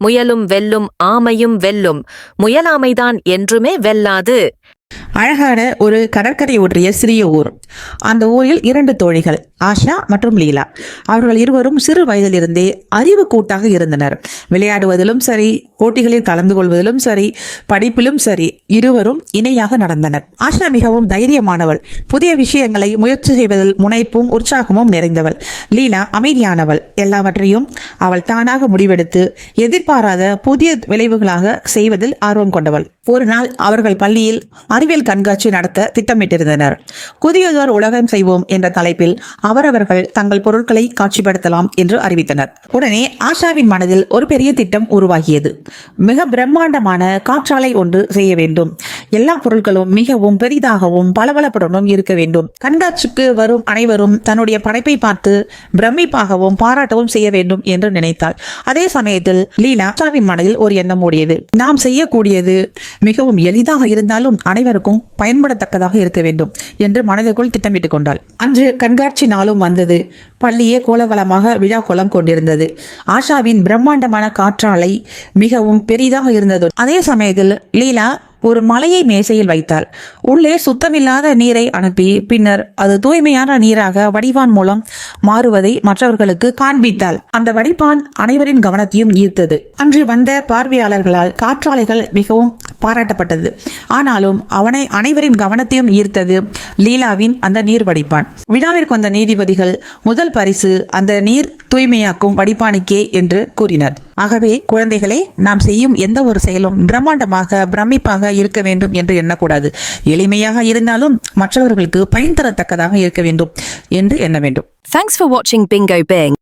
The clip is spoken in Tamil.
முயலும் வெல்லும் ஆமையும் வெல்லும், முயலாமைதான் என்றுமே வெல்லாது. அழகான ஒரு கடற்கரை ஒன்றிய சிறிய ஊர். அந்த ஊரில் 2 தோழிகள், ஆஷா மற்றும் லீலா. அவர்கள் இருவரும் சிறு வயதிலிருந்தே அறிவு கூட்டாக இருந்தனர். விளையாடுவதிலும் சரி, போட்டிகளில் கலந்து கொள்வதிலும் சரி, படிப்பிலும் சரி, இருவரும் இணையாக நடந்தனர். ஆஷா மிகவும் தைரியமானவள். புதிய விஷயங்களை முயற்சி செய்வதில் முனைப்பும் உற்சாகமும் நிறைந்தவள். லீலா அமைதியானவள். எல்லாவற்றையும் அவள் தானாக முடிவெடுத்து எதிர்பாராத புதிய விளைவுகளாக செய்வதில் ஆர்வம் கொண்டவள். ஒரு நாள் அவர்கள் பள்ளியில் அறிவியல் கண்காட்சி நடத்த திட்டமிட்டிருந்தனர். புதியதோர் உலகம் செய்வோம் என்ற தலைப்பில் அவரவர்கள் தங்கள் பொருட்களை காட்சிப்படுத்தலாம் என்று அறிவித்தனர். உடனே ஆஷாவின் மனதில் ஒரு பெரிய திட்டம் உருவாகியது. மிக பிரம்மாண்டமான காற்றாலை ஒன்று செய்ய வேண்டும். எல்லா பொருட்களும் மிகவும் பெரிதாகவும் பளபளப்புடனும் இருக்க வேண்டும். கண்காட்சிக்கு வரும் அனைவரும் தன்னுடைய படைப்பை பார்த்து பிரமிப்பாகவும் பாராட்டவும் செய்ய வேண்டும் என்று நினைத்தாள். அதே சமயத்தில் லீலா ஆஷாவின் மனதில் ஒரு எண்ணம் ஓடியது. நாம் செய்யக்கூடியது மிகவும் எளிதாக இருந்தாலும் அனைவருக்கும் பயன்படத்தக்கதாக இருக்க வேண்டும் என்று மனதிற்குள் திட்டமிட்டுக் கொண்டாள். அன்று கண்காட்சி நாளும் வந்தது. பள்ளியே கோலாகலமாக விழா கோலம் கொண்டிருந்தது. ஆஷாவின் பிரம்மாண்டமான காற்றாலை மிகவும் பெரிதாக இருந்தது. அதே சமயத்தில் லீலா ஒரு மலையை மேசையில் வைத்தாள். உள்ளே சுத்தமில்லாத நீரை அனுப்பி பின்னர் அது தூய்மையான நீராக வடிவான் மூலம் மாறுவதை மற்றவர்களுக்கு காண்பித்தாள். அந்த வடிப்பான் அனைவரின் கவனத்தையும் ஈர்த்தது. அன்று வந்த பார்வையாளர்களால் காற்றாலைகள் மிகவும் பாராட்டப்பட்டது. ஆனாலும் அனைவரின் கவனத்தையும் ஈர்த்தது லீலாவின் அந்த நீர் வடிப்பான். விழாவிற்கு வந்த நீதிபதிகள் முதல் பரிசு அந்த நீர் தூய்மையாக்கும் வடிப்பானுக்கே என்று கூறினர். ஆகவே குழந்தைகளே, நாம் செய்யும் எந்த ஒரு செயலும் பிரம்மாண்டமாக பிரமிப்பாக இருக்க வேண்டும் என்று எண்ணக்கூடாது. எளிமையாக இருந்தாலும் மற்றவர்களுக்கு பயன் தரத்தக்கதாக இருக்க வேண்டும் என்று எண்ண வேண்டும். Thanks for watching Bingo Bing.